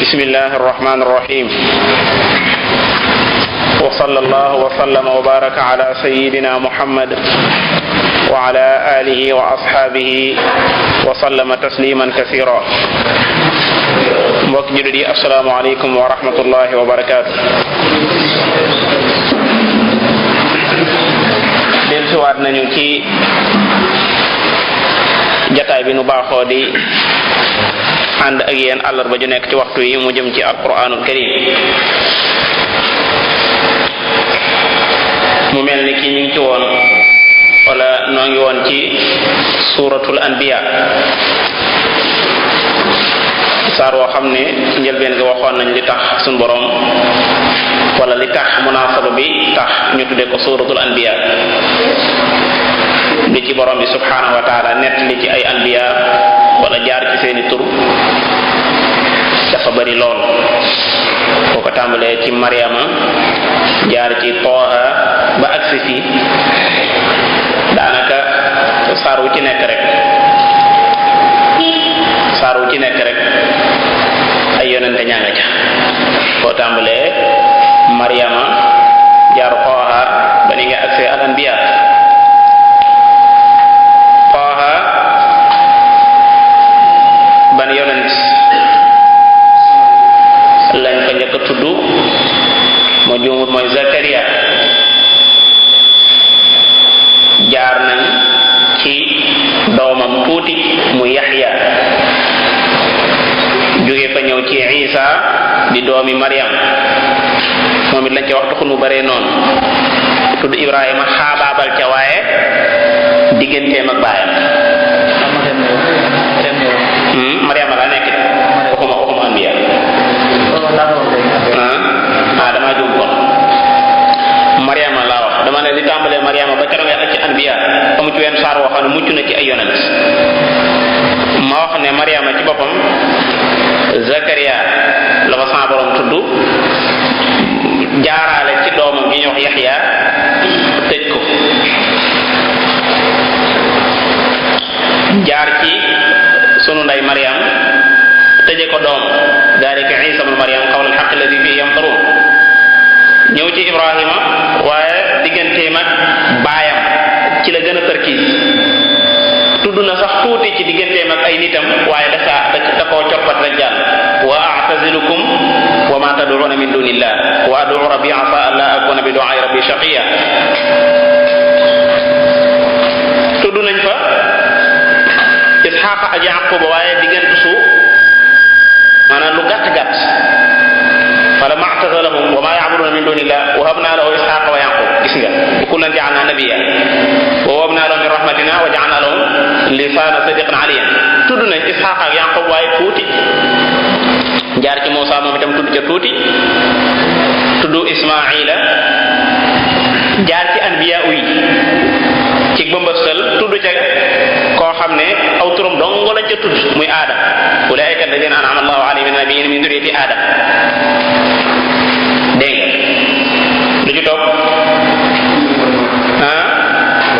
bismillahi irrahmani irrahim wa sallallahu wa sallama wa baraka ala sayyidina muhammad wa ala alihi wa ashabihi wa sallama tasliman kathira. mbokk jullit yi assalaamu aleykum wa rahmatullahi wa barakaatu. dellusiwaat nañu ci jataay bi nu baaxoo di ànd ak yéen àllarba ju nekk ci waxtu yi mu jëm ci alquranul karim. mu mel ni kii ñu ngi ci woon wala noo ngi woon ci suratul anbiya, saar woo xam ne njëlbeen gi waxoon nañ li tax suñ borom wala li tax munaasaba bi tax ñu tudde ko suratul anbiya, li ci borom bi subhanahu wa taala nett li ci ay anbiya wala jaar ci seeni tur dafa bari lool. boo ko tàmbalee ci Maryama jaar ci Tooha ba agsi fi daanaka saar wu ci nekk rek ay yonente ñaa nga ca. boo tàmbalee Maryama jaar Tooha ba ni nga agsi al anbiya. Tooha ban yonent lañ ko njëkk a tudd moo juumut mooy Zakariya. jaar nañ ci doomam tuuti mu Yaxya, jóge fa ñëw ci Isa di doomi Maryam, moom it lañ ca wax taxul mu bare noonu. tudd Ibrahima xaabaabal ca waaye digganteem ak baayam. Maryama laa nekk waxuma anbiya. damaa jum kon Maryama laa wax, dama ne li tàmbalee Maryama ba keroog ak ci anbiya amu ci wenn saar woo xam ne mucc na ci ay yonent. ma wax ne Maryama ci boppam Zakariya la fa sa borom tudd, jaaraale ci doomam bi ñuy wax Yaxya tëj ko, jaar ci sunu ndey Maryam tëje ko doom dalika Isa ibn Maryam qawlul haqq alladhi fihi yamtarun. ñëw ci Ibrahima waaye digganteem ak baayam ci la gën a tarkiis. tudd na sax tuuti ci digganteem ak ay nitam waaye da koo coppat rek jàll. wa a'tazilukum wa ma tad'una min dunillah wa ad'u rabbi asa an la akuna bi du'a'i rabbi shaqiya. tudd nañ fa Isxaaqa ak Yaquba waaye diggante su maanaam lu gàtt gàtt. falamma i'tazalahum wa ma ya'buduna min dunillah wa habna lahu Isxaaqa wa Yaqub. gis nga kullan ja'alna nabiyya wa wahabna lahu min rahmatina wa ja'alna lahu lisaana sidqin aliyyan. tudd nañ Isxaaqa ak Yaqub waaye tuuti. jaar ci Muusa moom itam tudd ca tuuti. tudd Ismaila, jaar ci anbiya yi ci bëmbëstal tudd ca koo xam ne aw turam dong lañ ca tudd muy Aadam. ulaa'ika alladhiina an'ama Allahu alayhim mina nabiyyiina min dhurriyyati Aadam. dégg nga lu ci topp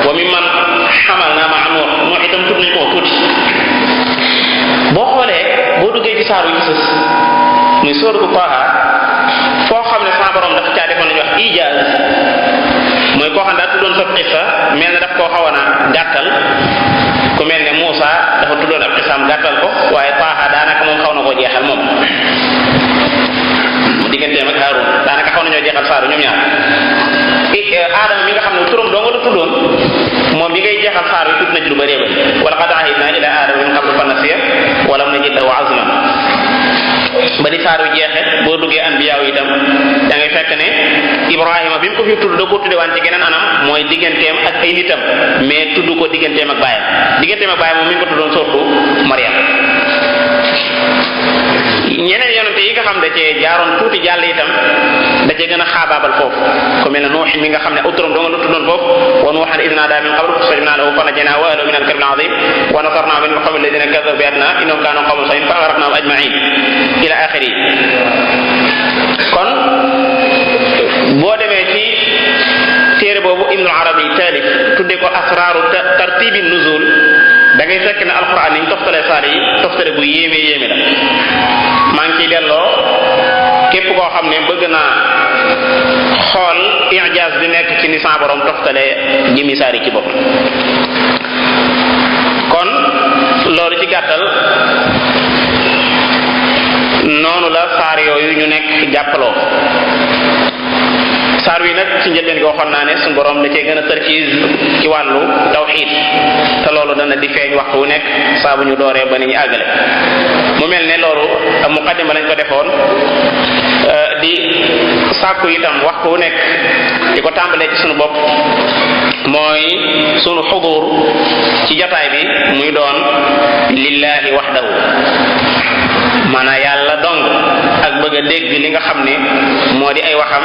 wa mimman hamalnaa ma'a Nuuh itam tudd nañ ko tuuti. boo xoolee boo duggee ci saaru yi sës muy sooratu Taaha foo xam ne sa borom dafa caa defoon nañu wax ijaaz, mooy koo xam ne daa tuddoon sa qissa mel ne daf koo xawoon a gàttal. ku mel ne Muusa dafa tuddoon ab qissaam gàttal ko, waaye Taaha daanaka moom xaw na koo jeexal moom. digganteem ak Haarun daanaka xaw nañoo jeexal saaru ñoom ñaar. Aadama mi nga xam ne turam doo nga la tuddoon moom bi ngay jeexal saar yi tudd na ci lu bëree bëri. wa laqad ahidnaa ilaa aadama min qablu fa nasiya wa lam najid lahu azman. ba di saar yu jeexe boo duggee anbiya yi itam da ngay fekk ne Ibrahima bi mu ko fi tudd da ko tudde waan ci geneen anam mooy digganteem ak ay nitam, mais tudd ko digganteem ak baayam. digganteem ak baayam moom mi ngi ko tuddoon surtout Maryam. ñeneen yonente yi nga xam da cee jaaroon tuuti jàll itam da cee gën a xaabaabal foofu, ku mel ne Nuux mi nga xam ne aw turam doo nga tuddoon foofu. wa Nuuhan idh naadaa min qablu fastajabnaa lahu fa najjaynaahu wa ahlahu min al-karbi al-'aziim wa nasarnaahu min al-qawmi alladhiina kazzabu bi ayatina innahum kaanu qawman sa'iin fa aghraqnaahum ajma'iin ila aaxiri. kon boo demee ci téere boobu Ibnu Arabi taalif tudde ko asraaru tartiibi nuzul da ngay fekk ne alquran niñ toftalee saar yi toftale bu yéeme yéeme la. maa ngi ciy delloo koo xam ne bëgg naa xool ijaaz bi nekk ci ni sa borom toftale jëmi saari ci bopp. kon loolu ci gàttal noonu la saar yooyu ñu nekk jàppaloo. saar wi nag ci njëlbeen gi waxoon naa ne suñu borom da cee gën a tarkiis ci wàllu tawxiid te loolu dana di feeñ waxtu wu nekk saa bu ñu dooree ba ni ñu àggale. mu mel ne loolu muqaddima lañ ko defoon di sàkku itam waxtu wu nekk di ko tàmbalee ci sunu bopp mooy sunu xudur ci jataay bi muy doon lillahi wahdahu, maanaam yàlla dong, ak bëgg a dégg li nga xam ne moo di ay waxam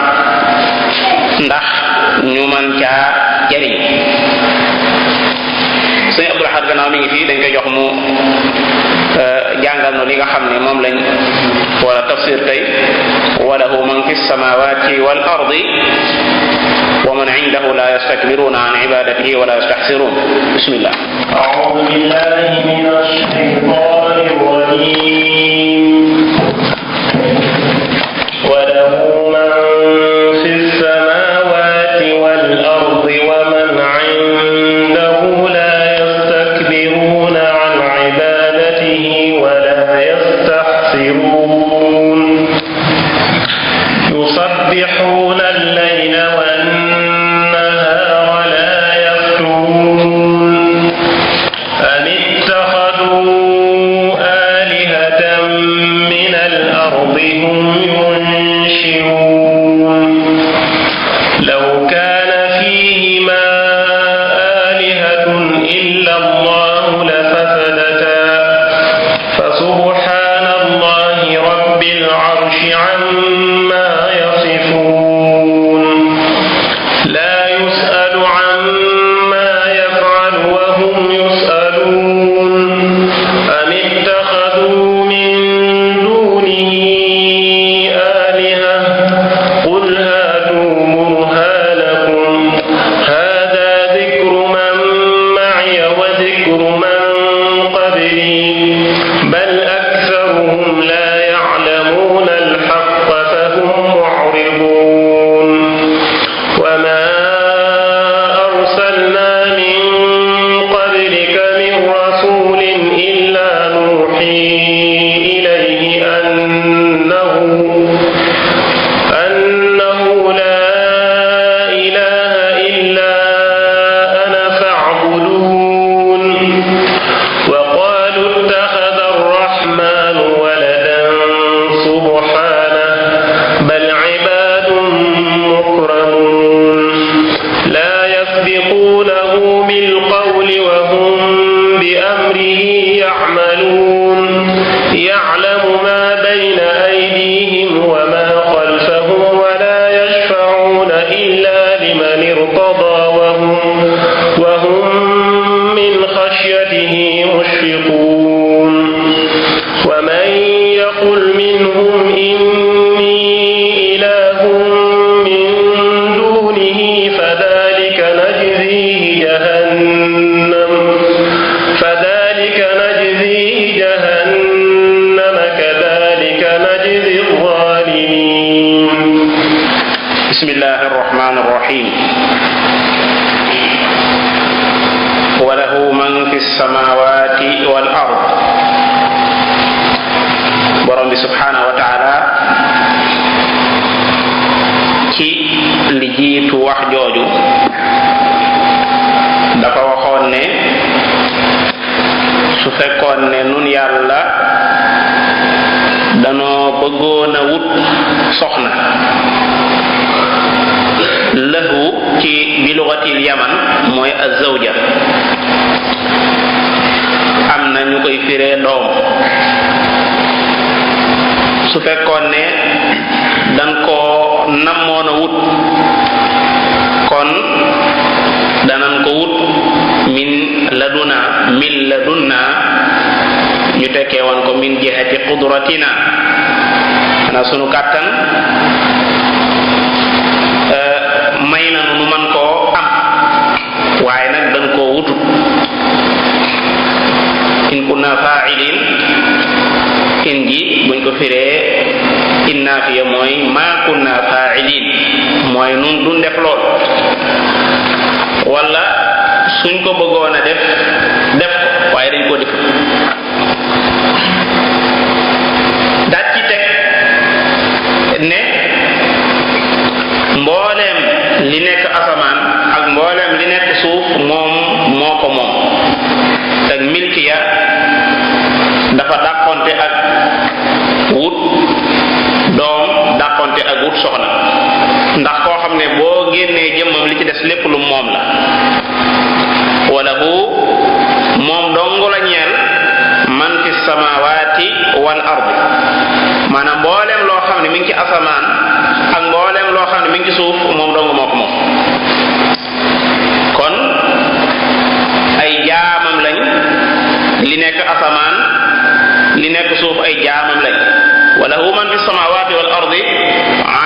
ndax ñu mën caa jariñ. sëñ Abdul Ahad gannaaw mi ngi fii dañ koy jox mu jàngal no li nga xam ne moom lañ wala tafsir tey wa lahu man fi samawati wal ardi wa man indahu la yastakbiruna an ibadatihi wa la yastahsirun. bismillah. a'udhu billahi minash shaytanir rajim. wa lahu man fis samawati wal ardi wa man indahu la yastakbiruna an ibadatihi wa la yastahsirun. yusabbihuna al-layla wan-nahara la yafturun. am ittakhadhu alihatan min al-ardi hum yunshirun. law kana fihima alihatun illa Allah lafasadata fasubhana Allahi rabbil arshi amma yasifun. la yus'alu amma yaf'alu wa hum yus'alun. am ittakhadhu min dunihi alihah qul hatu burhanakum hadha dhikru man ma'iya wa dhikru man qabli bal aktharuhum la ya'lamuna al-haqqa fahum mu'ridun. وما أرسلنا من قبلك من رسول إلا نوحي إليه أنه لا إله إلا أنا فاعبدون. وقالوا اتخذ الرحمن ولدا سبحانه بل عباد مكرمون لا يسبقونه بالقول وهم بأمره يعملون. يعلم ما بين أيديهم وما خلفهم ولا يشفعون إلا لمن ارتضى وهم من خشيته مشفقون. ومن يقل منهم إني إله من دونه فذلك نجزيه جهنم كذلك نجزي الظالمين. بسم الله الرحمن الرحيم. وله من في السماوات والأرض. borom bi subhanahu wa ta'ala ci li jiitu wax jooju dafa waxoon ne su fekkoon ne nun yàlla danoo bëggoon a wut soxna lahu ci bi lugatil yaman mooy az-zawja, am na ñu koy firee doom. su fekkoon ne dan koo nammoon a wut kon danan ko wut min ladunna ñu tekkee woon ko min jihati qudratina, xanaa sunu kàttan may na nu man koo am waaye nag dan koo wutut. in kunna fa'ilin in ji buñ ko firee inna fiya mooy ma kunna fa'ilin mooy nun duñ def lool wala suñ ko bëggoon a def ko waaye dañ ko def daat ci teg ne mbooleem li nekk asamaan ak mbooleem li nekk suuf moom moo ko moom ak milkiya dafa dàqonte ak wut doom dàqonte ak wut soxna ndax koo xam ne boo génnee jëmmam li ci des lépp lu moom la wala hu moom dongu la ñeel man fi samawati wal ardi maanaam mbooleem loo xam ne mi ngi ci asamaan ak mbooleem loo xam ne mi ngi ci suuf moom dong moo ko moom kon ay jaamam lañ li nekk asamaan li nekk suuf ay jaamam lañ wala hu man fi samawati wal ardi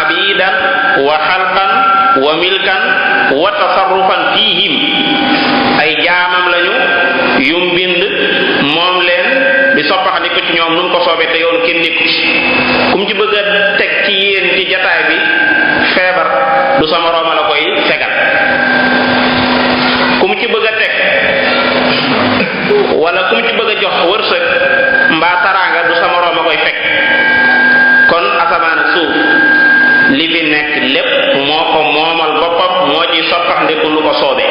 abidan wa xalqan wa milkan wa tasarrufan fihim ay jaamam lañu yum bind moom leen di soppaxandiku ci ñoom nun ko soobee te yoon kenn nekku ci kum ci bëgg a teg ci yéen ci jataay bi feebar du sa morooma la koy fegal kum ci bëgg a teg wala kum ci bëgg a jox wërsëg mbaa taraanga du sa morooma koy fekk kon asamaan ak suuf li fi nekk lépp moo ko moomal boppam moo ci soppaxandiku lu ko soobee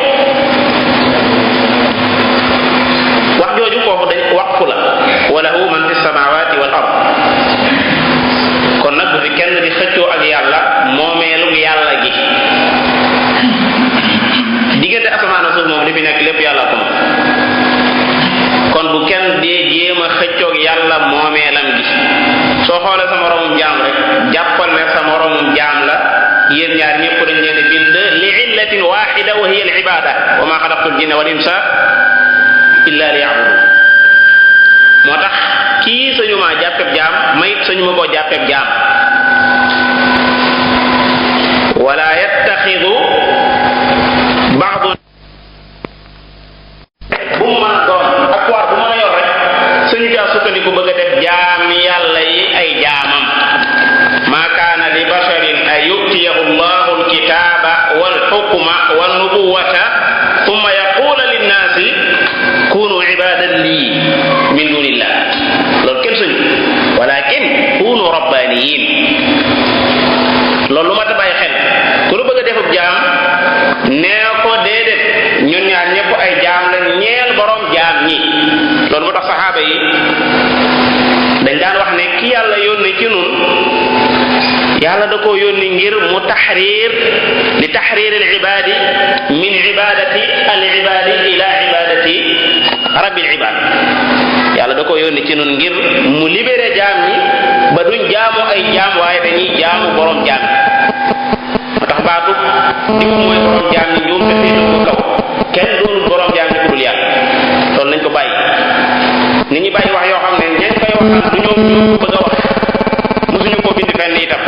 wax jooju foofu dañ waqfu la wala hu man fi samawati wal ard kon nag bu fi kenn di xëccoo ak yàlla moomeelu yàlla gi diggante asamaan ak suuf moom li fi nekk lépp yàlla ko moom kon bu kenn dee jéem a xëccoog yàlla moomeelam gi soo xoolee sa moromum jaam rek jàppal ne sa moromum jaam la yéen ñaar ñëpp dañ leen bind li illatin waxida wa hiya al ibada wa ma xalaqtul jinna wal insa illa liya'budun moo tax kii sañu maa jàppeb jaam mayit sañu ma koo jàppeb jaam wala yattaxidu ba'du bu mu mën a doon ak waar bu mën a yor rek sañu caa sukkandiku bëgg a def jaami yàlla yi ay jaamam ma kaana li basharin an yu'tiyahu allahu alkitaba wal hukma wan nubuwata thumma yaqula linnaasi kunu ibadan lii min dunillah loolu kenn sañu walakin kunu rabbaniyin loolu lu ma ta bàyyi xel ku lu bëgg a defub jaam nee ko déedéet ñun ñaar ñëpp ay jaam lañ ñeel borom jaam ñi loolu moo tax saxaaba yi dañ daan wax ne ki yàlla yónni ci nun yàlla da koo yónni ngir mu taxriir li taxriir al ibadi min ibadati al ibadi ila ibadati rabbil ibad yàlla da koo yónni ci nun ngir mu libéré jaam ñi ba duñ jaamu ay jaam waaye dañuy jaamu borom jaam moo tax baatu diw mooy borom jaam ñi ñoom te féete ko kaw kenn doonul borom jaam ñi ku dul yàlla loolu nañ ko bàyyi nit ñi bàyyi wax yoo xam ne ñañ koy wax du ñoom ñoo bëgg a wax mosuñu ko bind fenn itam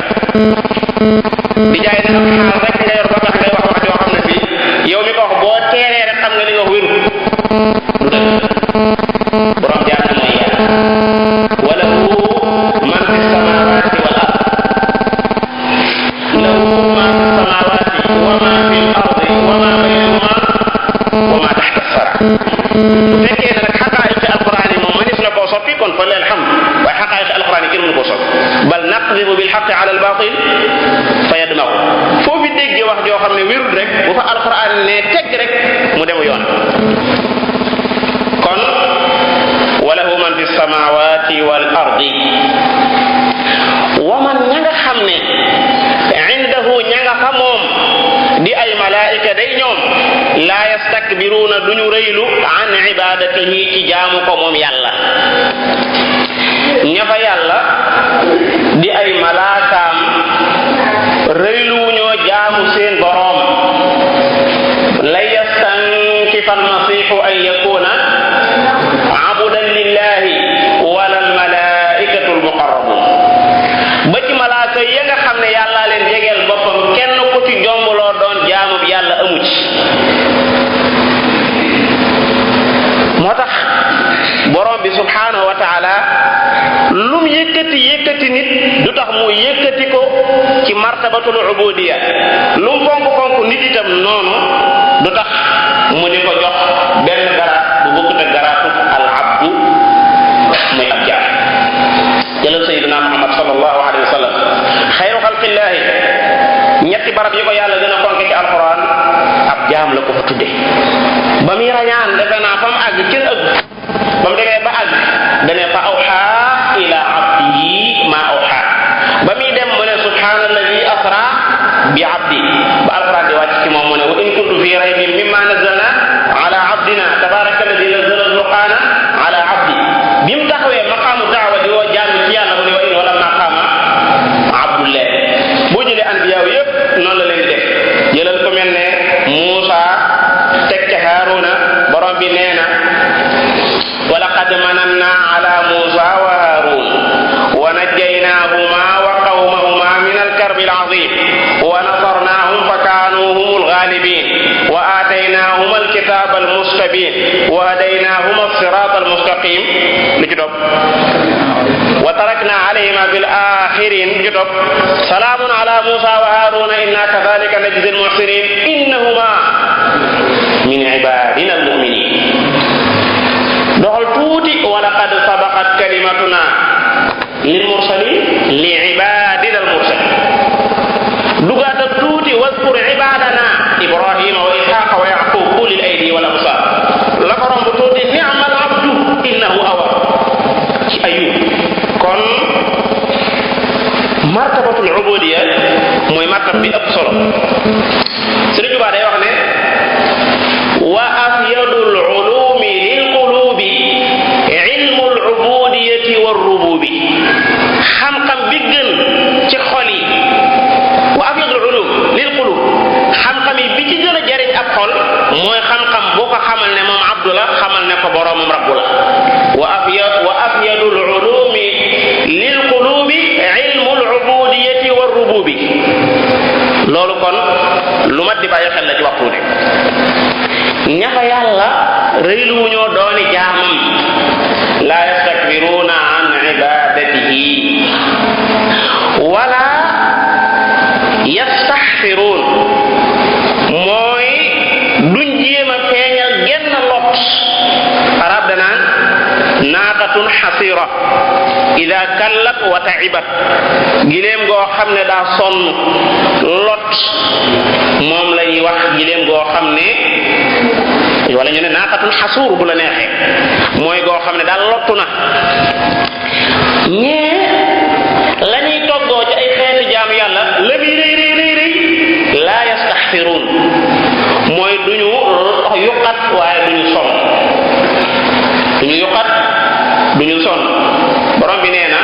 di jaay ne ak xaal rek nga yor ba tax ngay wax wax yoo xam ne fii yow mi ko wax boo teelee rek xam nga li nga wax wéru du dëgg borom jaam ñi mooy yàlla wala hu man fi samawati wal ard lahu man fi samawati wa ma fi l ardi wa ma baynahuma wa ma taxta sara bu fekkee ne nag xaqaayiq alquran yi moom manis na koo soppi kon fa lil hamd waaye xaqaayiq alquran yi kenn mënu koo soppi bal naqdibu bil xaqi ala al batil fa yadmahu foo fi déggee wax joo xam ne wérul rek bu fa alquran ne teg rek mu demu yoon kon walahu man fi samawati wal ardi wa man ña nga xam ne indahu ña nga fa moom di ay malaayika day ñoom laa yastakbiruuna duñu rëylu an ibadatihi ci jaamu ko moom yàlla ña fa yàlla di ay malaakaam rëylu ñoo jaamu seen boroom la yastankifa almasihu an yakuna abudan lillahi wala almalaikatu almuqarrabun ba ci malaaka ya nga xam ne yàlla leen jegeel boppam kenn ku ci jombaloo doon jaamu bi yàlla amu ci moo tax borom bi subhanahu wa taala lum yëkkati nit du tax mu yëkkati ko ci martabatul ubudiyya lu mu fonk nit itam noonu du tax mu di ko jox benn garaat bu bokkut ak garaatu al abdu muy ab jaam. jëlal sayyidina Muhammad sallallahu alayhi wa sallam xayru xalqillaahi ñetti barab yi ko yàlla gën a fonke ci alquran ab jaam la ko fa tudde ba muy rañaan defe naa fa mu àgg kenn ëgg ba mu demee ba àgg dane fa awxa ila abdihi ma awxa ba muy dem mu ne subhanalladi asra bi abdi ba alquran di wàcc ci moom mu ne wa in kuntu fi raybin mimma nazalna ala abdina tabaraka alladi nazzala alqur'ana ala abdi bi mu taxawee maqaamu daawa di woo jaam ci yàlla mu ne wa in wala maqaama abdullah boo jëlee anbiyaaw yëpp noonu la leen di def jëlal ko mel ne Muusa teg ca Haaruna borom bi nee na wa laqad mananna ala Muusa wa Haarun wa najjaynaahuma wa qawmahuma min alkarbi alazim wa nasarnaahum fa kaanu humul ghalibin wa aataynaahum alkitaba almustabin wa hadaynaahum alsirata almustaqim li ci topp wa tarakna alayhima bil akhirin li ci topp salaamun ala Musa wa Haruna inna kadhalika najzi almuhsinin innahuma min ibadina almuminin doxal tuuti wa laqad sabaqat kalimatuna lil mursalin li ibadina almursalin dugaata tuuti wadkur ibadana ibrahima wa ishaqa wa yaqub ulil aydi wal absar la ko romb tuuti ni'mal abdu innahu awwab ci Ayub kon martabatul ubudiyya mooy martab bi ëpp solo Sëriñ Tuubaa day wax ne wa afyadul ulumi lil qulubi ilmul ubudiyyati war rububi xam-xam bi gën ci xol yi wa afyadul ulum lil qulub xam-xam yi bi ci gën a jariñ ab xol mooy xam-xam boo ko xamal ne moom abdu la xamal ne ko boroomam rabbu la wa afyadul ulumi lil qulubi ilmul ubudiyyati war rububi loolu kon lu mat di bàyyi xel la ci waxtu ne ñafa yàlla rëylu wu ñoo dooni jaamam la yastakbiruna an ibadatihi wala yastaxfiruun mooy duñ jéem a feeñal genn lot arab danaan naaqatun xasira ida kallat wa taibat giléem goo xam ne daa sonn lot moom la ñuy wax giléem goo xam ne wala ñu ne naaqatun xasuur bu la neexee mooy goo xam ne daal lottu na ñee la ñuy toggoo ci ay xeetu jaamu yàlla la muy rëy laa yastaxfiruun mooy duñu yuqat waaye duñu sonn duñu sonn borom bi nee na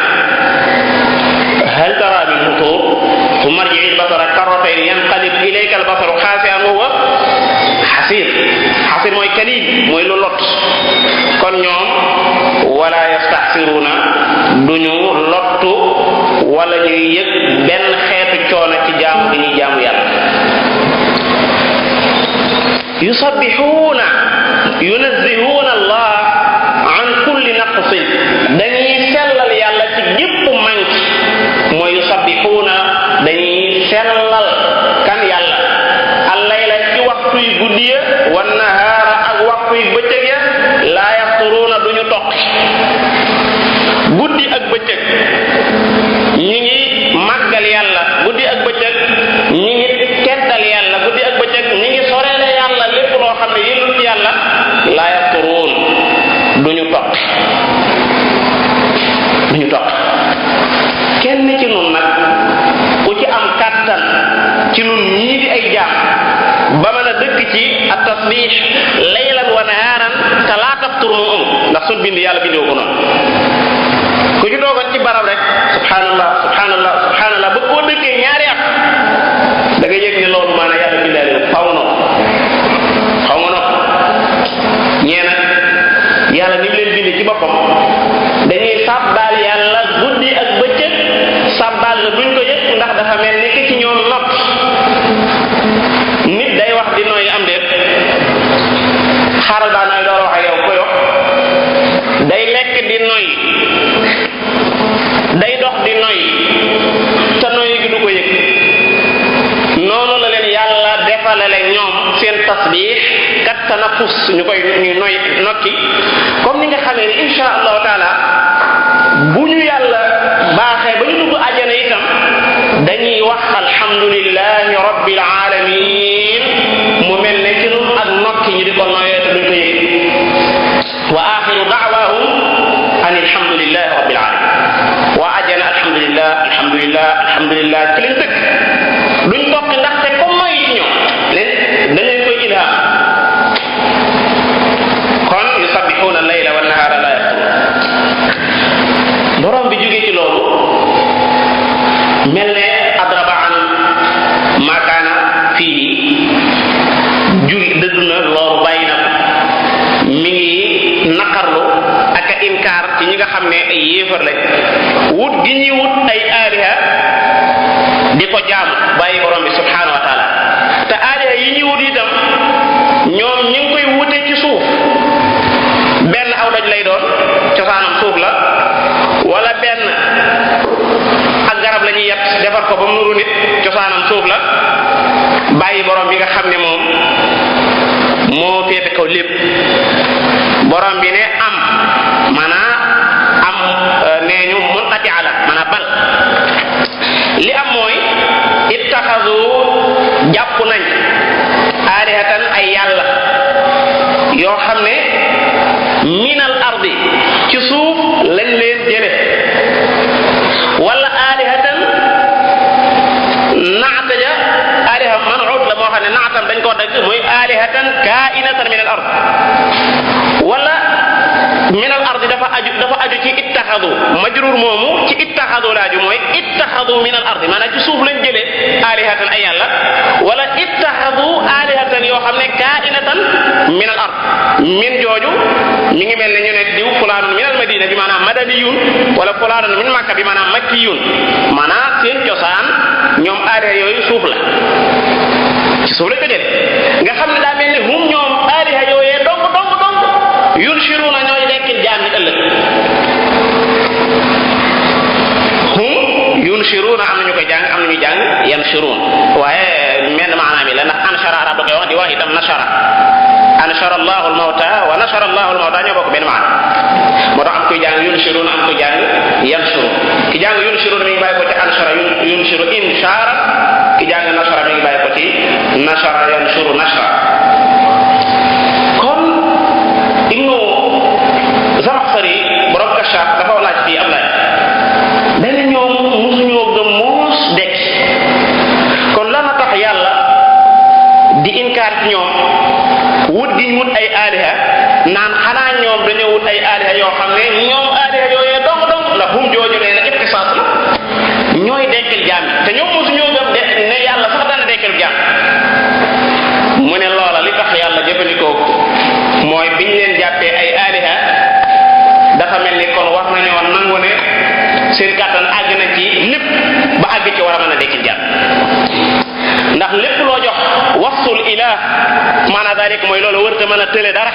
hal tara min futur thumma irji'i al-basara karratayn yanqalib ilayka al-basaru xaasi'an wa huwa xasir mooy kalil mooy lu lot kon ñoom wala yastaxfiruuna duñu lottu wala ñuy yëg benn xeetu coono ci jaamu gi ñuy jaamu yàlla yusabbixuuna yunazzihuuna allah an kulli naqsin dañuy sellal yàlla ci gépp manki mooy yusabbixuuna dañuy sellal kan yàlla allayla ci waxtu yu guddi ya wan nahaara ak waxtu yu bëccëg ya laa yafturuuna duñu toqi guddi ak bëccëg ñi ngi màggal yàlla guddi ak bëccëg ñi ngi teddal yàlla guddi ak bëccëg ñi ngi soreele yàlla lépp loo xam ne yëlul yàlla laa yafturuun duñu toqi kenn ci nun nag ku ci am kàttan ci nun ñii di ay jaam ba mën a dëkk ci at tasbih laylan wa nahaaran te laa taftur moom amul ndax suñ bind yàlla bindoo ko noonu ku ci doogoon ci barab rek subhanallah ba koo dëkkee ñaari at da nga yëg ne loolu maanaam yàlla bindaale xaw nga nopp ñee nag yàlla ni mu leen bindee ci boppam dañuy sàbbaal yàlla guddi ak bëccëg sàbbaal la duñ ko yëg ndax dafa mel ni ki ci ñoom nopp nit day wax di nooy am déet xaaral daa nooy door wax ak yow ko yox day lekk di noy day dox di noy tanafus ñu koy noy nokki comme ni nga xamee ne insha allahu taala bu ñu yàlla baaxee ba ñu dugg àjjana itam dañuy wax alhamdulillahi rabbil alamin mu mel ne ci nun ak nokki ñu di ko noyee te duñ ko yëg wa axiru da'wahum an alhamdulillahi rabbil alamin waa àjjana alhamdulillah alhamdulillah alhamdulillah ci leen dëkk duñ tokki ndaxte comme noy ci ñoom leen dañ leen koy ilham kon yusabbihuna al-layla wan nahara la yafturun borom bi jógee ci loolu mel ne adraba an makaana fii jugi dëdd na loolu bàyyi na mi ngi naqarlu ak a inkaar ci ñi nga xam ne ay yéefar lañ wut gi ñuy wut ay aaliha di ko jaamu bàyyi borom bi subhanahu wa taala te aaliha yi ñuy wut itam ñoom ñi ngi koy wute ci suuf benn aw daj lay doon cosaanam suuf la wala benn ak garab la ñuy yett defar ko ba mu nuru nit cosaanam suuf la bàyyi borom bi nga xam ne moom moo féete kaw lépp borom bi ne am maanaa am nee ñu munqati ala maanaa bal li am mooy ittaxadu jàpp nañ aalihatan ay yàlla yoo xam ne minal ardi ci suuf lañ leen jële wala aalihatan naata ja aaliha man'ut la moo xam ne naatam dañ koo dagg mooy aalihatan kaa'inatan minal ard wala minal ard dafa aju ci ittaxadu majrur moomu ci ittaxadu laaju mooy ittaxadu minal ard maanaam ci suuf lañ jëlee aalihatan ay yàlla wala ittaxadu aalihatan yoo xam ne kaa'inatan minal ard min jooju mi ngi mel ne ñu ne diw fulaanun minal madina bi maanaam madaniyun wala fulaanun min makka bi maanaam makkiyun maanaam seen cosaan ñoom aaliha yooyu suuf la ci suuf lañ ko jëlee nga xam ne daa mel ne hum ñoom aaliha yooyee dong yunshiruna ñooy dekkil jaam ñi ëllëg hum yunshiruna am na ñu koy jàng am na ñuy jàng yanshirun waaye menn maanaam yi la ndax anshara arab da koy wax di wax itam nashara anshara allahu almawta wa nashara allahu almawta ñoo bokk benn maana moo tax am koy jàng yunshirun am koy jàng yanshirun ki jàng yunshirun mi ngi bàyyi ko ci anshara yunshiru inshara ki jàng nashara mi ngi bàyyi ko ci nashara yanshuru nashra Zamaxshari borom Kashaf dafa laaj fii am laaj dana ñoom musuñoo gëm moos dekk kon lan la tax yàlla di inkaar ci ñoom wut gi wut ay aaliha naan xanaa ñoom dañoo wut ay aaliha yoo xam ne ñoom aaliha yooyee dong la hum jooju nee na ikhtisaas la ñooy dekkal jaam te ñoom musuñoo gëm ne yàlla sax dana dekkal jaam mu ne loola li tax yàlla jëfandikoo mooy biñ leen jàppee ay aaliha dafa mel ni kon war nañoo nangu ne seen kàttan àgg na ci lépp ba àgg ci war a mën a dekkil jàmm ndax lépp loo jox wasful ilah maana dalik mooy loolu wërta mën a tële dara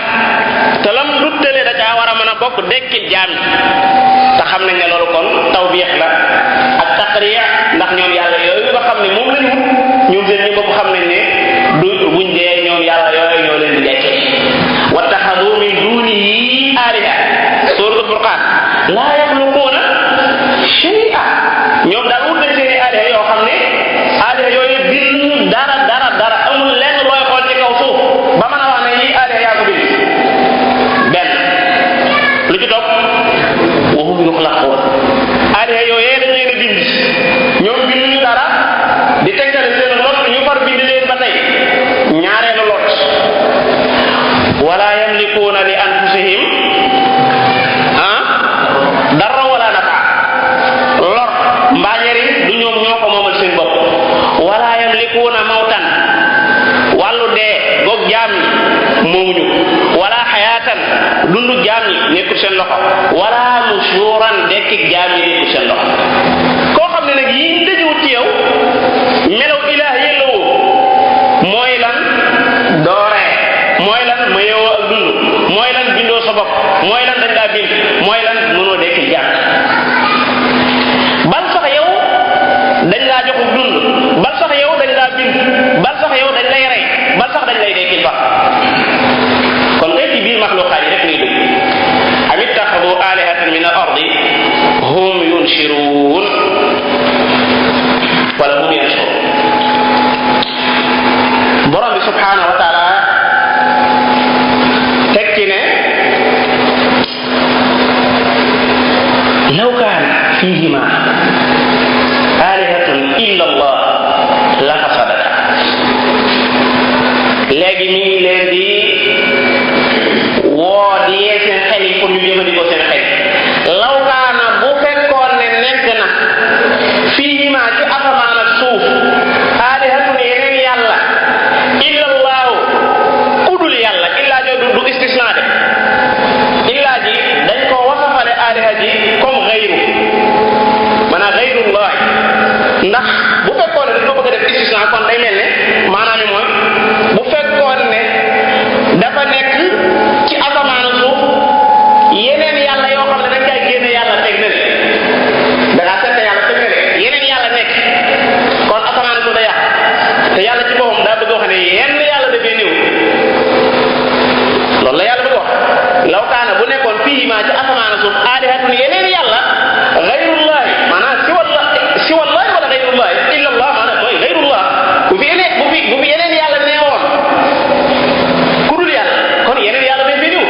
te lam du tële da caa war a mën a bokk dekkil jaam te xam nañ ne loolu kon tawbiix la ak taqriya ndax ñoom yàlla yooyu nga xam ne moom lañu wut ñoom seen ñu bopp xam nañ ne du buñ dee ñoom yàlla yooyu ñoo leen di dekkee wattaxadu min dunihi aliha suratul furqan la yaxluquuna shay'a ñoom daal wut nañ seeni aliha yoo xam ne aliha yooyu bind dara amul lenn looy xool ci kaw suuf ba mën a wax ne yii aliha yaa ko bind benn lu ci topp wa hum yuxlaquun aliha yooyu dañ leen a bind ñoom binduñu dara di tegtale seen lot ñu far bind leen ba tey ñaareelu lot wala yamlikuuna li anfusihim dara wala nafa lor mbaa njariñ du ñoom ñoo ko moomal seen bopp wala yamlikuuna mawtan wàllu dee goog jaam ñi moomuñu wala xayaatan dundu jaam ñi nekkul seen loxo wala nusuuran dekkik jaam ñi nekkul seen loxo koo xam ne nag yii dëjëwut ci yow melaw ilaah yellawoo mooy lan dooree mooy lan ma yeewoo ak dund mooy lan bindoo sa bopp mooy lan dañ laa bind mooy lan mënoo dekkil jaam bal sax yow dañ laa joxub dund bal sax yow dañ laa bind bal sax yow dañ lay rey bal sax dañ lay dekkil ba subhanahu wa taala tekki ne law kaana fihima alihatun illa allah la fasadata. léegi mi ngi leen di woo di yee seen xel yi pour ñu jëfandikoo seen xel. law kaana bu fekkoon ne nekk na fihima ci asamaan ak suuf alihatun yeneen yàlla illa allahu kudul yàlla illa jooju du istisna de illa ji dañ ko wasafale aliha ji comme xayru maanaam xayrullahi ndax bu fekkoon ne dañ ko bëgg a def istisna kon day mel ne maanaam ni mooy bu fekkoon ne dafa nekk ci asamaan suuf yeneen yàlla yoo xam ne dañ koy génne yàlla teg na leen da ngaa seet yàlla teg na leen yeneen yàlla nekk kon asamaan suuf da yàq te yàlla ci boppam daa bëgg wax ne yenn yàlla dafay néew loolu la yàlla bëgg wax law kaana bu nekkoon fii maa ci asamaan suuf aalihatun yeneen yàlla xayrullahi maanaam si wallahi wala xayrullahi illa allah maanaam mooy xayrullah bu fi yeneen yàlla neewoon ku dul yàlla kon yeneen yàlla day fi néew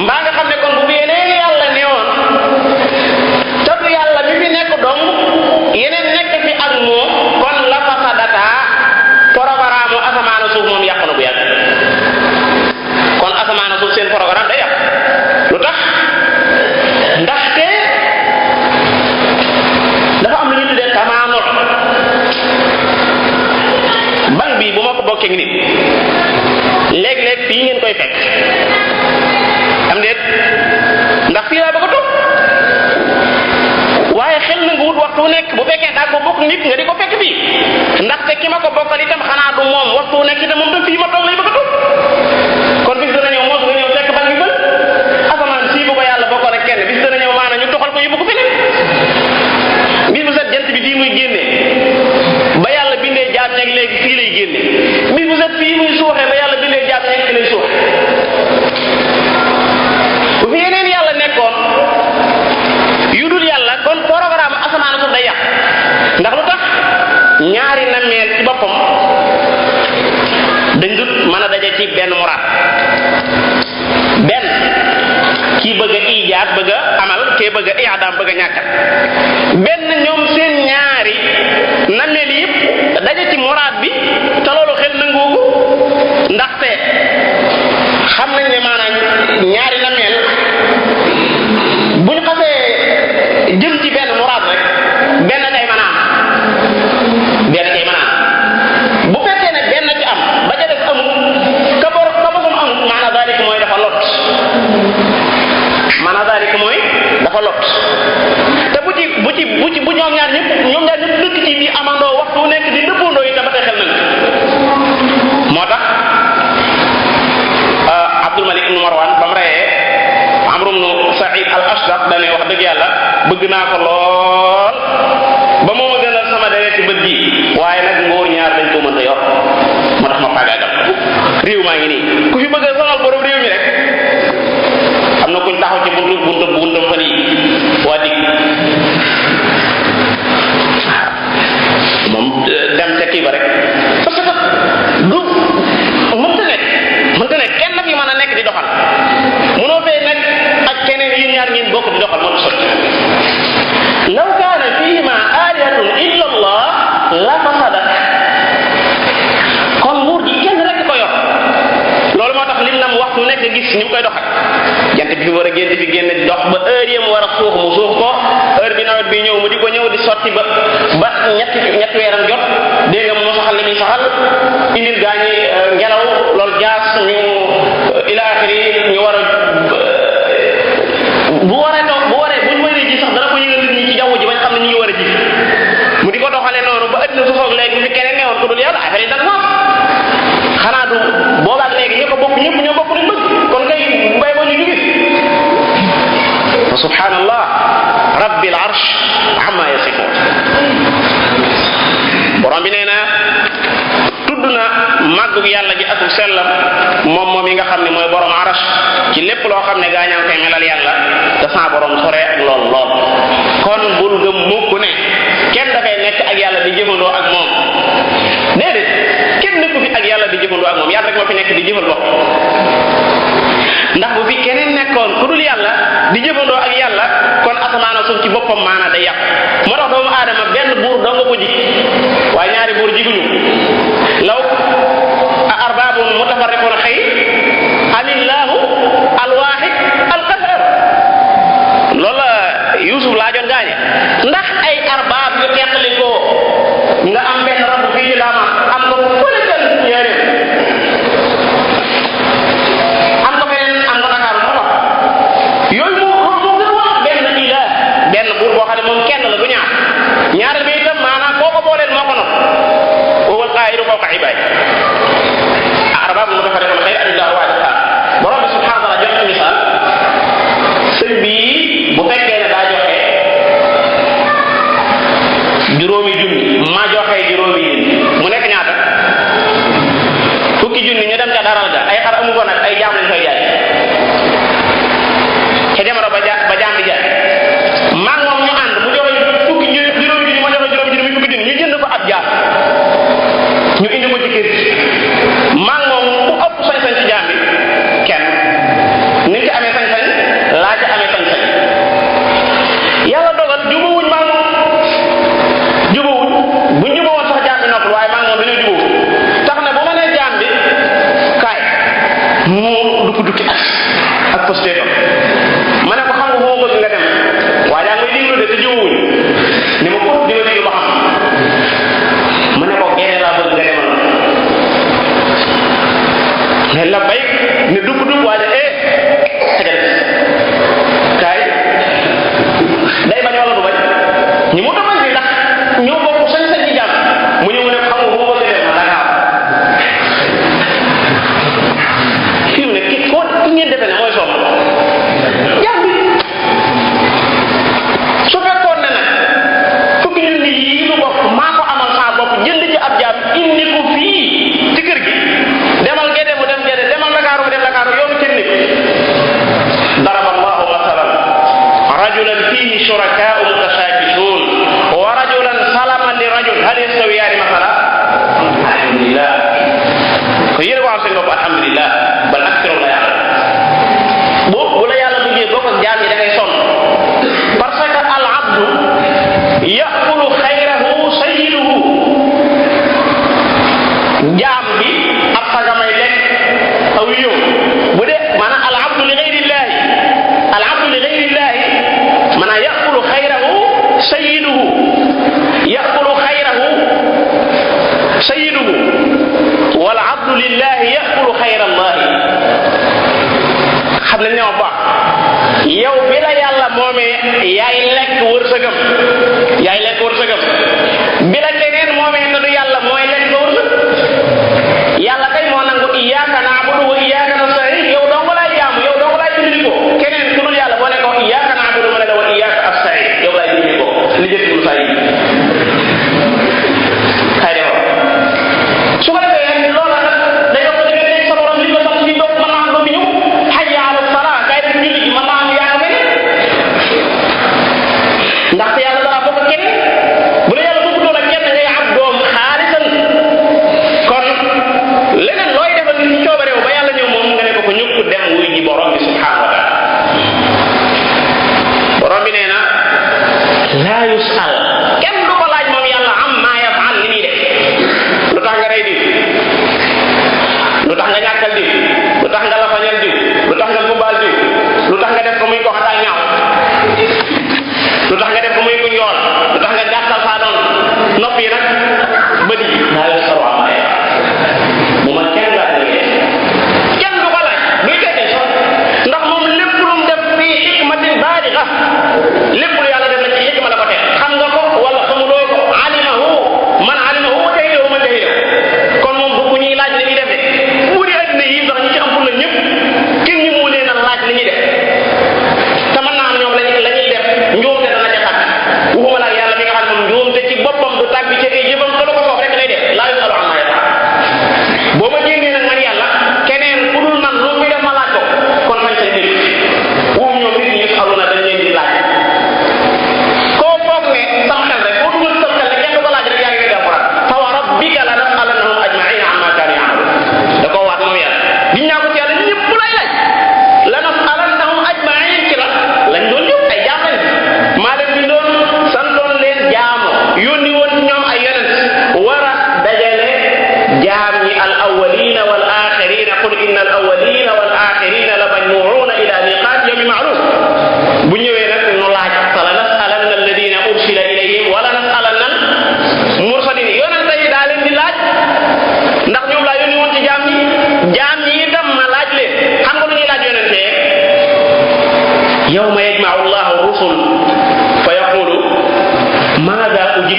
mbaa nga xam ne kon bu fi yeneen yàlla neewoon te du yàlla mi fi nekk dong yeneen nekk fi ak moom kon la fasadata programme asamaan suuf moom yàq na bu yàgg kon asamaan suuf seen programme day yàq lu tax ndaxte dafa am lu ñu tuddee tamaano bank bi bu ma ko bokkee nit léeg-léeg fii ngeen koy fekk am déet ndax fii laa bëgg a toog waaye xel na nga wut waxtu nekk bu fekkee daa ko bokk nit nga di ko fekk fii ndaxte ki ma ko bokkal itam xanaa du moom waxtu nekk itam moom tam fii ma toog lay bëgg a toog kon bis dana ñëw moom nga ñëw fekk bank bi bël asamaan sii bu ko yàlla bokkal ak kenn bis dana ñëw maanaam ñu toxal ko yóbbu ko feneen bis bu set jant bi fii muy génne ba yàlla bindee jaam ñeeg léegi fii lay génne bis bu set fii muy suuxee ba yàlla bindee jaam ñeeg fi lay suuxe bu fi yeneen yàlla nekkoon yu dul yàlla kon programme asamaan suuf day yàq ndax lu tax ñaari nammeel ci boppam dañ dut mën a daje ci benn muraad benn kii bëgg a ijaat bëgg a amal kee bëgg a i'daam bëgg a ñàkkat benn ñoom seen ñaari nammeel yëpp daje ci muraad bi te loolu xel nanguugu ndaxte xam nañ ne maanaam ñaari nammeel bu ñu xasee jëm ci benn muraad rek benn kay mën a am bu fekkee ne benn ci am ba ca def amul ka bosam amul maanaam daalik mooy dafa lot te bu ñoom ñaar ñëpp dëkk ci bi amandoo waxtu nekk di dëppandoo yi dama tey xel nañ moo tax Abdul Malik ibn Marwan ba mu reyee Amr ibn Sa'id al-Ashdaq dane wax dëgg yàlla bëgg naa ko lool ba moo ma gënal sama deret ci bët bi waaye nag ngóor ñaar dañ ko mën a yor moo tax ma faagaagal réew maa ngi nii ku fi bëgg a sonal borom réew mi rek am na kuñ taxaw ci buntu fan yi waa dig moom dem ca kii ba rek parce que du mënta nekk kenn fi mën a nekk di doxal mënoo fee nekk ak keneen yéen ñaar ngeen bokk di doxal moo du sotti law kaana fihima alihatun illa allah la fasadat kon nguur gi kenn rek ko yor loolu moo tax lim nam waxtu nekk gis ni mu koy doxal jant bi fi war a génn fi génn di dox ba heure yi mu war a suux mu suux ko heure bi nawet bi ñëw mu di ko ñëw di sotti ba ñetti weeram jot dégg nga mu saxal li muy saxal indil gaa ñi ngelaw loolu jaas ñu ila axiri ñu war a bu buñ waree ji sax dana ko yëgal nit ñi ci jaww ji bañ xam ne ñu ngi war a ji mu di ko doxalee noonu ba ëddina su soog léegi bu fi keneen newoon ko dul yàlla affaire yi dana sax xanaa du boobaak léegi ñoo ko bokk ñëpp ñoo bokk luñ bëgg kon kay mbay ba ñu jugi fa subhanallah rabbil arsh amma yasifun borom bi nee na tudd na màggug yàlla ji ak sellam moom yi nga xam ne mooy borom arash ci lépp loo xam ne gaañaa koy melal yàlla te sa borom sore ak lool kon bul gëm mukk ne kenn dafay nekk ak yàlla di jëfandoo ak moom déedéet kenn nekku fi ak yàlla nekk di jëfal bopp ndax bu fi keneen nekkoon ku dul yàlla di jëfandoo ak yàlla kon asamaan ak suuf ci boppam maana day yàq moo tax doomu aadama benn buur doo nga ko ji waaye ñaari buur jiguñu law a arbaabun mutafarriqun xayr amillahu alwaahid alqahar loolu la Yuusuf laajoon gaañe ndax ay arbaab yu teqali ko nga am benn rabb fii ci laama am ko fële jël ñaari am ko feneen am ko Dakar moo tax yooyu moo gën a wax benn ilah benn buur boo xam ne moom kenn la du ñaar ñaareel bi itam maanaam koo ko booleel moo ko nopp wal qaahiru fawqa ibaadi arbaab mutafarriqun xayr amillahu alwaahid alqahar borom bi subhanahu wa taala jox ci misaal sëñ bi bu fekkee ne daa joxe juróomi junni ma joxe juróomi junni mu nekk ñaata fukki junni ñu dem ca daral ga ay xar amu ko nag ay jaam lañ koy jaay ca jamono ba jaam di jaay maa moom ñu ànd mu joxe fukki juróomi junni ma joxe juróomi junni muy fukki junni ñu jënd ko ab jaam ñu indi ko ci kër maa moom ku ëpp sañ-sañ ci jaam bi kenn ni nga amee sañ-sañ laa ca amee sañ-sañ yàlla dogal jubawuñ maa moom jubawuñ buñ jubawoon sax jaam bi noppal waaye maa moom dañoo jubawuñ tax na bu ma nee jaam bi kaay mu dukki ak posté ko ma ne ko xam nga moo bëgg nga dem waaye yaa ngi diglu de te jubawuñ ni ma ko di ma diglu ba xam ma ne ko génne laa bëgg nga demal ne la bay ne dugg waaye xajal kaay day bañ wala du bañ ñi mu doon bi ndax ñoo bokk sañ-sañ ci jàmm mu ñëw ne xam nga boo bëgg dem da ngaa fi mu ne ki ngeen defe ne mooy soom jàmm bi su fekkoon ne nag fukki junni yi lu bokk maa ko amal saa bopp jënd ci ab jaam indi ko fii ci kër gi demal Gédé mu dem Gédé demal Dakar mu dem Dakar yow kenn nit daraba allahu masalan rajulan fihi shurakaa'u mutashaakisuun wa rajulan salaman li rajul hal yastawiyaani masala alhamdulillah ko yéen waxal seen bopp alhamdulillah bal aktaru la yàlla bu la yàlla bëggee bokk ak jaam yi da ngay sonn parce que al abdu yaqulu xayrahu sayyiduhu jaam bi ab sagamay lekk aw yow bu dee maanaam al abdu li gayrillahi maanaam yaqulu xayrahu sayyiduhu wal abdu lillahi yaqulu xayra allahi xam nañ ne ma baax yow bi la yàlla moomee yaay lekk wërsëgam bi la keneen moomee te du yàlla mooy lekk wërsëg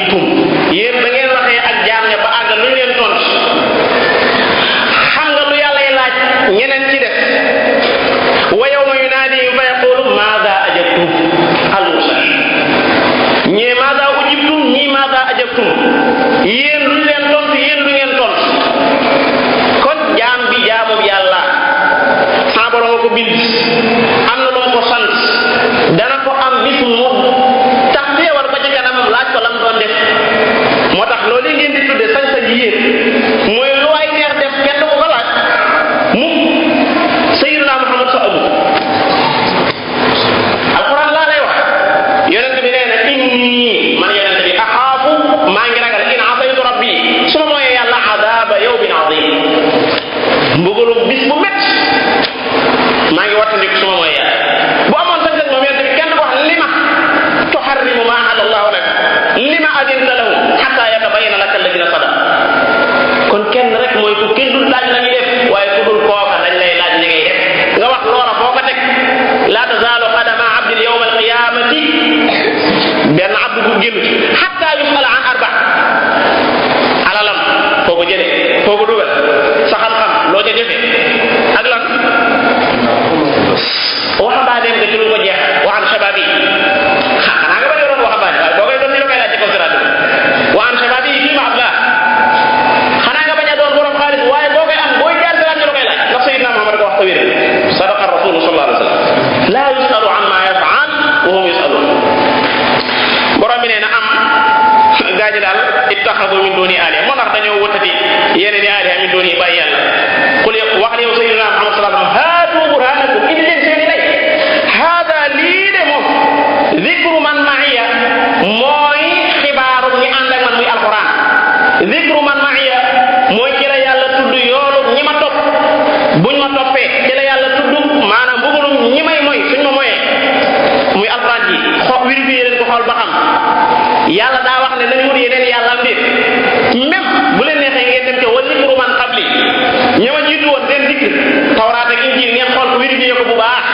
ujibtum yéen ba ngeen waxee ak jaam ña ba àggal luñ leen tontu xam nga lu yàlla yi laaj ñeneen ci des wa yawma yunaadihim fa yaqulu maada ajabtum al-mursal ñee maada ujibtum ñii maada ajabtum yéen luñ leen tontu yéen lu ngeen tontu kon jaam bi jaamum yàlla sa borom ko bind am na lu ko sant dana ko am bis mu tax teewal ba ca kanamam laaj ko lam doon def moo tax loolu ngeen di tudde sañ-sañ yéen mooy lu waay neex def kenn ko laaj mu sayyidina Muhammad sa abu alquran laa lay wax yonent bi nee na inni man yonent bi axaafu maa ngi ragal in asaytu rabbi su ma mooyee yàlla adaba yawmin azim mbugalum bis bu métt maa ngi wattandiku su ma mooyee yàlla bu amoon sañ-sañ moom yonent bi kenn ko wax lima tuharrimu ma ahalla allahu lak lima adinta lahu hatta yatabayyana laka alladina sadaq kon kenn rek mooy ku kenn dul laaj la ñuy def waaye ku dul kooka dañ lay laaj li ngay def nga wax loola foo ko teg la tazaalu qadama abdin yawma alqiyamati benn abdu bu génn hatta yusala an arba alalam foo ko jëlee foo ko dugal sa xam-xam loo ca defee ak lan waxambaane nga ci lu ko jeex wa an shababi xanaa nga bañ a doon waxambaane waaye boo koy doon ni la koy laaj ci contrat bi wa an shababi fii ma abla xanaa nga bañ a doon borom xaalis waaye boo koy am booy jaar si laaj ñu la koy laaj ndax Sayyidina Muhammad ko wax ko wér sadaqa rasul sallallahu alayhi wa sallam la yusalu amma yaf'al wa hum yusalun borom bi nee na am gaañi daal ittaxadu min duni aliha moo tax dañoo wutati yeneen i aliha min duni bàyyi yàlla qul wax ne yow Sayyidina Muhammad sallallahu alayhi wa sallam haatu burhanakum indi leen seen i lay haada lii de moom zikru man ma'iya mooy xibaaru ñi ànd ak man muy alquran zikru man ma'iya mooy ci la yàlla tudd yoolu ñi ma topp buñ ma toppee ci la yàlla tudd maanaam mbugalum ñi may mooy suñ ma moyee muy alquran ji vérifier leen ko xool ba xam yàlla daa wax ne nañ wut yeneen yàlla am déet même bu leen neexee ngeen dem ca wa zikru man qabli ñi ma jiitu woon seen dikk tawraat ak injiil ngeen xool ko vérifier ko bu baax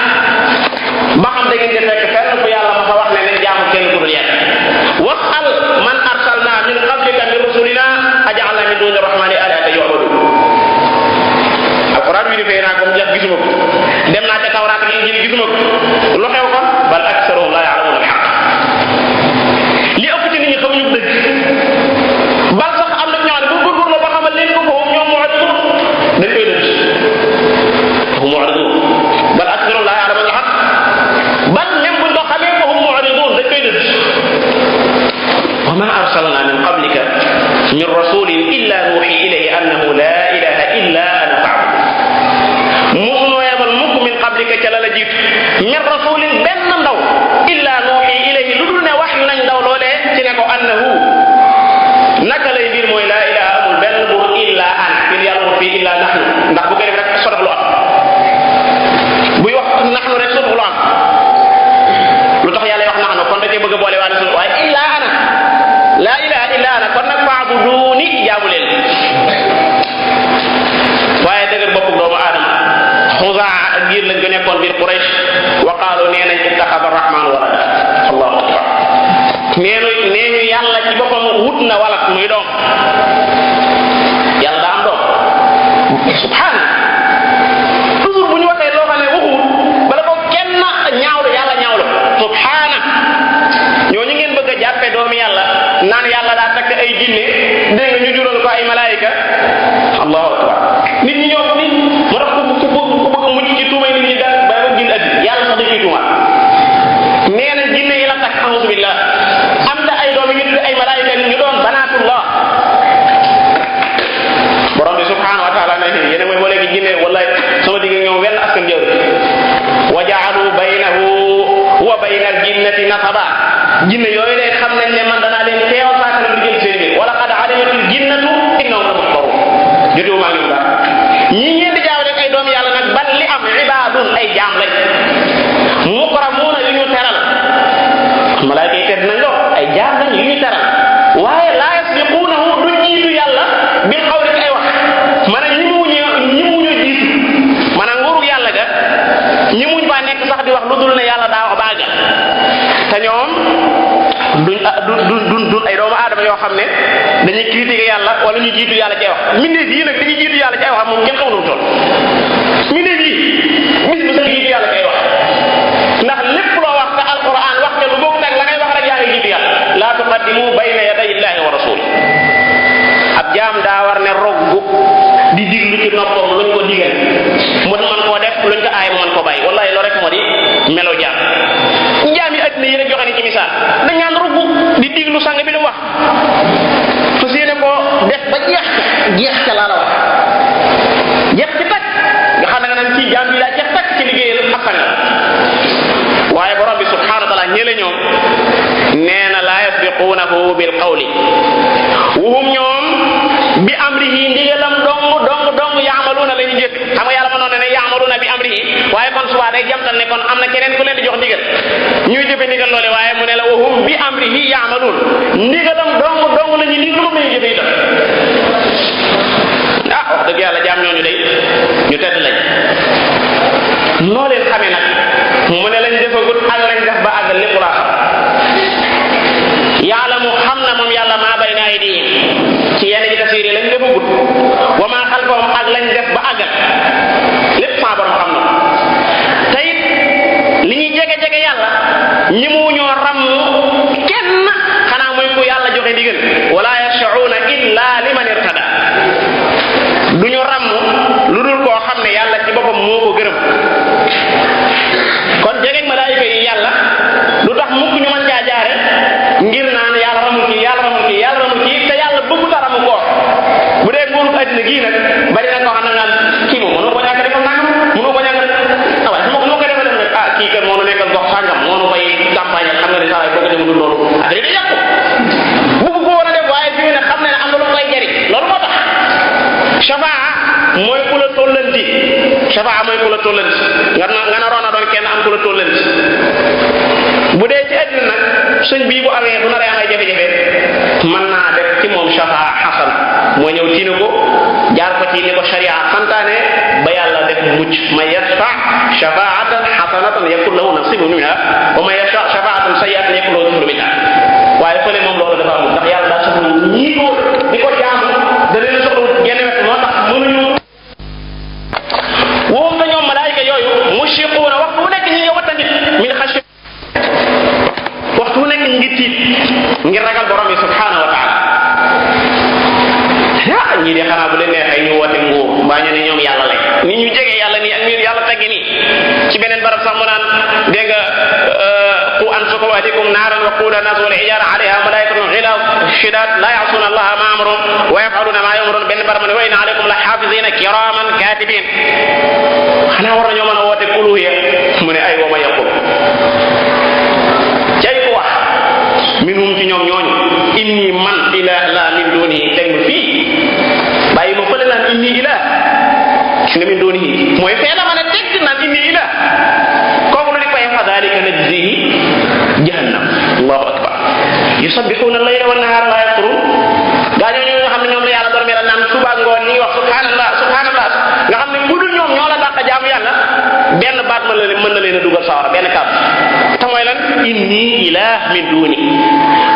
ba xam da ngeen di fekk fenn fu yàlla ma fa wax ne nañ jaamu kenn ku dul yàlla wasal man arsalna min qablika min rusulina aj'alna min duni rahmani alihatan yu'badun alquran vérifier naa ko mu jeex gisuma ko dem naa ca tawraat ak injiil gisuma ko lu xew kon bal aksaruhum la ya'lamuna al-haqq li ëpp ci nit ñi xamuñu dëgg bal sax am na ñoo ne bu góorgóorloo ba xamal leen ko foofu ñoom mu'ridun dañ koy dëgg foofu mu'ridun bal aksaruhum la ya'lamuna al-haqq bal même buñ ko xamee foofu mu'ridun dañ koy dëgg wa ma arsalna min qablika min rasulin illa nuhi ilayhi annahu la ilaha illa ana fa'budun musunoo yebal mukk min qablika ca la la jiitu min rasulin benn ndaw illa nuhi ilayhi lu dul ne wax yu nañ ndaw loolee ci ne ko annahu naka lay mbir mooy laa ilaha amul benn buur illa ana fii yàlla wax fii illa nahnu ndax bu koy def rek sodox lu am buy wax nahnu rek sodox lu am lu tax yàlla wax nahnu kon da cee bëgg a boole waale suñu waaye illa ana laa ilaha illa ana kon nag fa'buduni jaamu leen waaye dëgër bopp doomu aadama Xuzaa ak giir lañ ko nekkoon biir Quraysh wa qaalu nee nañ ittaxada rahmaan walada allahu akbar nee ñu yàlla ci boppam wut na walat muy doom yàlla daa am doom subhaana toujours bu ñu waxee loo xam ne waxuwul bala ko kenn ñaawlu yàlla ñaawlu subhaana ñooñu ngeen bëgg a jàppe doomi yàlla naan yàlla daa takk ay jinne dégg nga ñu jural ko ay malaayika allahu akbar nit ñi ñoo nit moo tax ku bëgg a mucc ci tuumay nit ñi daal ba gën addi yàlla sax dañ koy tuumaat nee na jinne yi la takk a'uuzu billah am na ay doom yi ñu tudd ay malaayika ñu doon banaatullah borom bi subhanahu wa taala ne yéen mooy moo léegi jinne wallahi sama digg ñoom wenn askan jëw wa ja'alu baynahu wa bayna al-jinnati nasaba jinne yooyu de xam nañ ne man danaa leen teewal saa kanam di jël seen biir wala qad alimatul jinnatu innahum la muhdarun jotewu maa ngi dara ñii ñoo xam ne dañuy critiquer yàlla wala ñu jiitu yàlla cay wax mbindeef yi nag dañuy jiitu yàlla cay wax moom ngeen xaw nu mu toll mbindeef yi bis bu sax jiitu yàlla cay wax ndax lépp loo wax te alquran wax te lu bokk nag la ngay wax rek yaa ngi jiitu yàlla laa tuqaddimu bayna yaday illahi wa rasul ab jaam daa war ne roggu di diglu ci noppam luñ ko digal mu mën koo def luñ ko aay mu mën ko bàyyi wallahi loolu rek moo di melo jaam yi addina yi rek joxe ni ci misaal dañ naan rugg di diglu sang bi lu wax fas yéene ko def ba jeex ca laa la wax jeex ci takk nga xam ne nga naan ci jaam bi daa jeex takk ci liggéeyal ak sang waaye borom bi subhanahu wa taala ñële ñoom nee na laa yasbiquunahu bil qawli wuhum ñoom bi amrihi ndigalam dong yaamaluuna la ñu jëf xam nga yàlla ma noonu ne yaamaluuna bi amrihi waaye kon subaa day jamtal ne kon am na keneen ku leen di jox ndigal ñuy jëfe ndigal loole waaye mu ne la wahum bi amrihi yaamaluun ndigalam dong la ñu diglu moom la ñu jëfe itam wax dëgg yàlla jaam ñooñu day ñu tedd lañ noo leen xamee nag mu ne lañ defagut ak lañ def ba àggal lépp laa xam yàlla mu xam na moom yàlla maa bayna aydihim ci yenn ci tafsir yi lañ defagut wa maa xalfahum ak lañ def ba àggal lépp saa borom xam na te it li ñuy jege yàlla ñi mu ñoo ram kenn xanaa mooy ku yàlla joxe ndigal wala yash'una illa liman irtada duñu ram lu dul koo xam ne yàlla ci boppam moo ko gërëm kon jegeeg malaayika yi yàlla lu tax mukk ñu mën caa jaare ngir naan yàlla ramul kii te yàlla bëggu ta ramu koo bu dee nguuru addina gii nag bari na koo xam ne naan kii moom mënoo ko ñàkk defal nangam mënoo ko ñàkk waaye moo ko defal nag kii kat moo nu nekkal gox sàngam moo nu bay campagne xam nga ne saa yi bëgg dem du loolu affaire yi yàqu bëgg ko war a def waaye fi ne xam ne am na lu koy jëriñ loolu moo tax shafaa mooy ku la tollanti nga naroon a doon kenn am ku la tollanti bu dee ci àddina nag sëñ bii bu amee bu naree am ay jafe-jafe mën naa def ci moom shafaa xasana moo ñëw tiina ko jaar ko ci ni ko sharia santaane ba yàlla def mucc man yashfa shafaatan xasanatan yakun lahu nasibun minha wa man yashfa shafaatan sayyi'atan yakun lahu kiflun minha waaye fële moom loolu dafa amul ndax yàlla daa soxla ñii ko di ko jaamu da leen soxla genn wet moo tax mënuñu woom na ñoom malaayika yooyu mushiquuna waxtu wu nekk ñi nga wattandit min xashi waxtu wu nekk ñi ngi tiit ngir ragal borom bi subhanahu wa taala ñii de xanaa bu leen neexee ñu woote nguur mbaa ñu ne ñoom yàlla lañ ni ñu jege yàlla nii ak ñu yàlla teggi nii ci beneen barab sax mu naan dégg nga qu anfusakum wa ahlikum naaran waquuduha an-naasu wal hijaara alayha malaa'ikatun ghilaaz shidaad laa ya'suuna allaha maa amarahum wa yaf'aluuna maa yu'maruun benn barab mu ne wa inna alaykum la haafiziina kiraaman kaatibiin xanaa war nañoo mën a woote uluhiyya mu ne ay wa ma yaqul cay ku wax minhum ci ñoom ñooñu inni man ilaah laa min duunihi teg ma fii bàyyi ma fële naan inni ilaah gis nga min duunihi mooy fee la mën a teg naan inni ilaah kooku lu di koy fa daalika najzihi jahannam allahu akbar yusabbihuna al-layla wan nahaara laa yafturun gaa ñoo nga xam ne ñoom la yàlla doon meral naan suba ngoon ñi wax subhanallah nga xam ne bu dul ñoom ñoo la dàq jaamu yàlla benn baat mën na leen a dugal sawara benn kàddu te mooy lan inni ilaah min duuni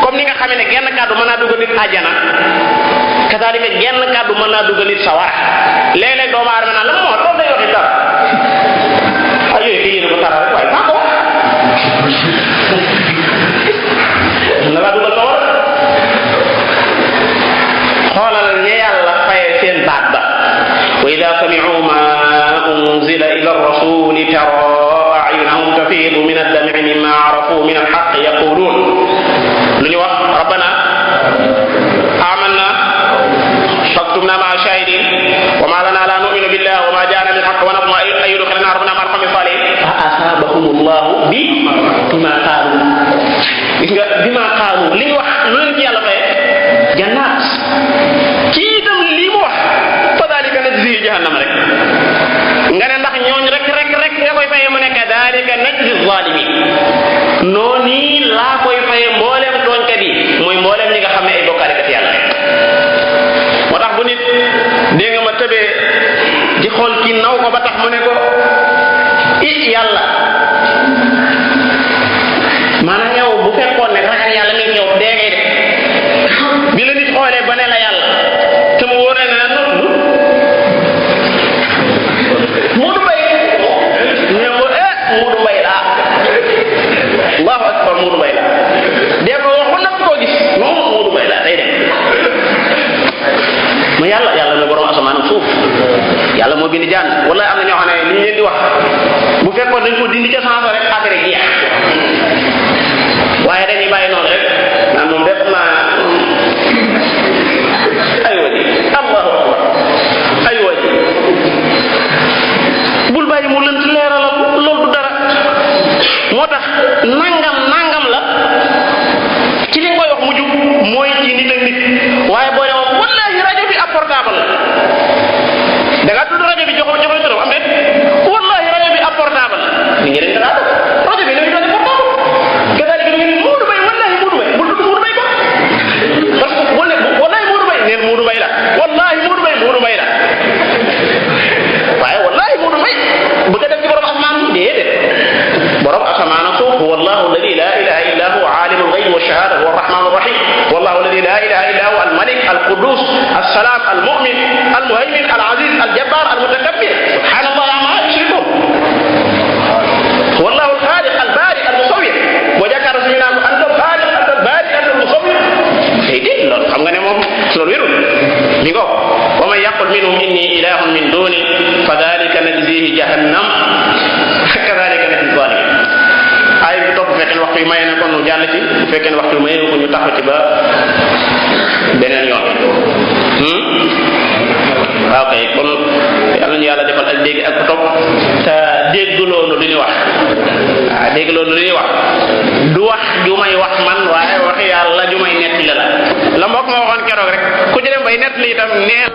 comme ni nga xamee ne genn kàddu mën naa dugal nit àjjana kadaalika genn kàddu mën naa dugal nit sawara léeg-léeg doomu aadama naan la moo loolu day waxi dara ay yooyu kii yéen ko tara rek waaye maa ko na laa dugal sawara xoolal ñe yàlla faye seen baat ba wa ida sami'u ma unzila ila ar-rasuli tara a'yunahum tafidu min ad-dam'i mimma arafu min al-haqq yaqulun lu ñu wax rabbana amanna faktubna ma'a ash-shahidin wa ma lana la nu'minu billahi wa ma ja'ana min al-haqq wa natma an yudkhilana rabbuna ma'a al-qawmi salihin fa asabahumullahu bima qalu gis nga bima qalu li ñu wax lu leen ci yàlla faye jannaat kii itam lii mu wax fa dalika najzi jahannam rek nga ne ndax ñooñ rek nga koy faye mu ne kadalika najzi zalimin noonu laa koy faye mbooleem tooñkat yi mooy mbooleem ñi nga xam ne ay bokkaalekat yàlla rek moo tax bu nit dégg nga ma tëbee di xool kii naw ko ba tax mu ne ko yàlla maanaam yow bu fekkoon ne ragal yàlla mi ngi yow dee ngay de moo bind jaan wallahi am na ñoo xam ne li ñu leen di wax bu fekkoon dañ ko dindi ca sens rek affaire yi jeex waaye dañuy bàyyi noonu rek naan moom def naa aywa ji allahu akbar aywa ji bul bàyyi mu lënt leeralal loolu du dara moo tax nangam la ci li nga koy wax mu jub mooy ci nit ak nit waaye boo demoon wallahi rajo bi ab portable la da ngaa tudd rajo bi joxoy turam am déet wallahi rajo bi ab portable la ni ngeen da ngaa rajo bi dañuy doon portable kazalik da ngeen Modou Mbaye wallahi Modou Mbaye bul tudd Modou Mbaye ko parce que wallahi Modou Mbaye neen Modou Mbaye la wallahi Modou Mbaye la waaye wallahi Modou Mbaye bëgg a dem ci borom asamaan déedéet borom asamaan ak suuf huwa allahu alladi la ilaha illa huwa alimul ghaybi wa shahada huwa arrahmanur rahim wallahu alladi la ilaha illa huwa almalik alqudus assalam almu'min almuhaymin alaziz aljabbar almutakabbir subhanallah amma yushrikun huwa allahu alkhaliq albari almusawwir boo jàkkaarloo si ñu naan ko anta alkhaliq anta albari anta almusawwir déedéet loolu xam nga ne moom loolu wérul mi ngo wa man yaqul minhum inni ilahun min duni fa dhalika najzihi jahannam kadhalika najzi zalimin ay bu topp fekkee waxtu yi maye na kon nu jàll ci bu fekkee waxtu yi maye ko ñu taxaw ci ba beneen yoon waaw kay kon yàlla ñu yàlla defal ak dégg ak ku topp te déggloonu li ñuy wax waaw déggloonu li ñuy wax du wax ju may wax man waaye wax yàlla ju may nettali la mbokk ma waxoon keroog rek ku ci dem bay nettali itam neel